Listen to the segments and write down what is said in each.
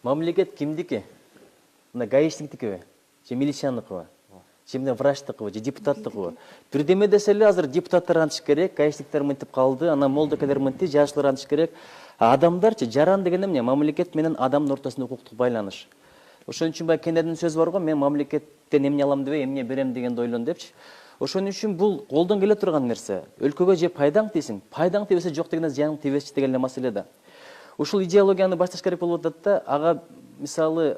Мамлекет кимдики? Мына гаишниктикиби? Же милицияныкыбы? Же мына врачтыкыбы? Же депутаттыкыбы? Бирдеме десе эле азыр депутаттар антыш керек, гаишниктер мынтип калды, анан молдокелер мынтти, жашылар антыш керек. Адамдарчы жаран деген эмне? Мамлекет менен адамдын ортосунда укуктук байланыш. Ошон үчүн баягы Кеннедин сөзү бар го, мен мамлекеттен эмне алам дебей, эмне берем дегенди ойлон депчи. Ошон үчүн бул колдон келе турган нерсе. Өлкөгө же пайдаң тийсиң, пайдаң тийбесе жок дегенде зыяның тийбесчи деген эле маселе да. Ушул идеологияны башташ керек болуп атат да, ага мисалы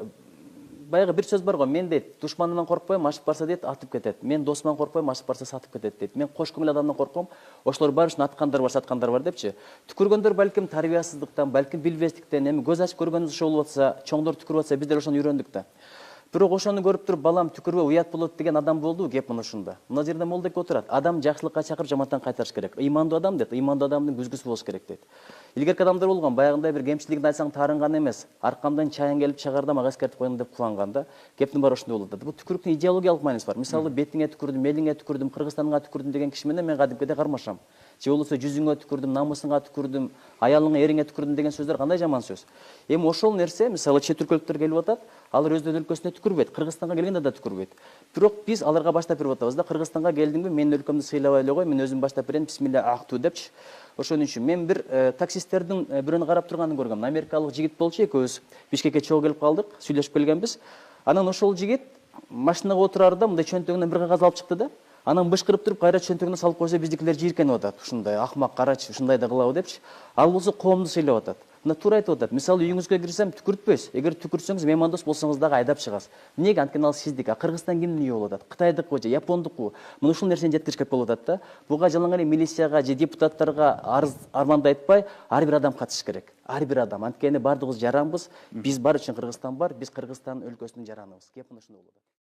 баягы бир сөз бар го, мен дейт, душманымдан коркпойм, ашып барса дейт, атып кетет. Мен досумдан коркпойм, ашып барса сатып кетет дейт. Мен кош көңүл адамдан корком, ошолор баары үчүн аткандар бар, саткандар бар депчи. Түкүргөндөр балким тарбиясыздыктан, балким билбестиктен, эми көз ачып көргөнүбүз ошо болуп атса, чоңдор түкүрүп атса, биздер ошону үйрөндүк да. Бирок ошону көрүп туруп балам түкүрбө уят болот деген адам болду, кеп мына ушунда. Мына жерде молдек отурат. Адам жакшылыкка чакырып, жамандыктан кайтарыш керек. Ыймандуу адам дейт, ыймандуу адамдын күзгүсү болуш керек дейт. Илгерки адамдар болгон, баягындай бир кемчилигин айтсаң таарынган эмес, аркамдан чайың келип чыгарда мага эскертип койгон деп кубанган да. Кептин баары ошондой болуп атат. Бул түкүрүктүн идеологиялык мааниси бар. Мисалы, бетиңе түкүрдүм, элиңе түкүрдүм, Кыргызстанга түкүрдүм деген киши менен мен кадимкидей кармашам. Же болбосо жүзүңө түкүрдүм, намысыңа түкүрдүм, аялыңа, эриңе түкүрдүм деген сөздөр кандай жаман сөз. Эми ошол нерсе, мисалы, чет өлкөлүктөр келип атат, алар өздөрүнүн өлкөсүнө түкүрбөйт, Кыргызстанга келгенде да түкүрбөйт. Бирок биз аларга баштап берип атабыз да, Кыргызстанга келдиңби, менин өлкөмдү сыйлабай эле кой, мен өзүм баштап берейин, бисмилля акту депчи. Ошон үчүн мен бир таксисттердин бирөөнү карап турганын көргөм. Америкалык жигит болчу, экөөбүз Бишкекке чогуу келип калдык, сүйлөшүп келгенбиз. Анан ошол жигит машинага отурарда мындай чөнтөгүнөн бир кагаз алып чыкты да, анан бышкырып туруп кайра чөнтөгүнө салып койсо биздикилер жийиркенип атат. Ушундай акмак, карачы, ушундай да кылабы депчи. Ал болсо коомду сыйлап атат. Мына туура айтып атат. Мисалы, үйүңүзгө кирсем түкүртпөйсүз. Эгер түкүрсөңүз, меймандос болсоңуз дагы айдап чыгасыз. Эмнеге? Анткени ал сиздики. А Кыргызстан кимдин үйү болуп атат? Кытайдыкыбы же Япондукпу? Мына ушул нерсени жеткириш керек болуп атат да. Буга жалаң эле милицияга же депутаттарга арыз арманды айтпай, ар бир адам катышыш керек. Ар бир адам. Анткени баардыгыбыз жаранбыз. Биз бар үчүн Кыргызстан бар. Биз Кыргызстан өлкөсүнүн жараныбыз. Кеп мына ушундай болуп атат.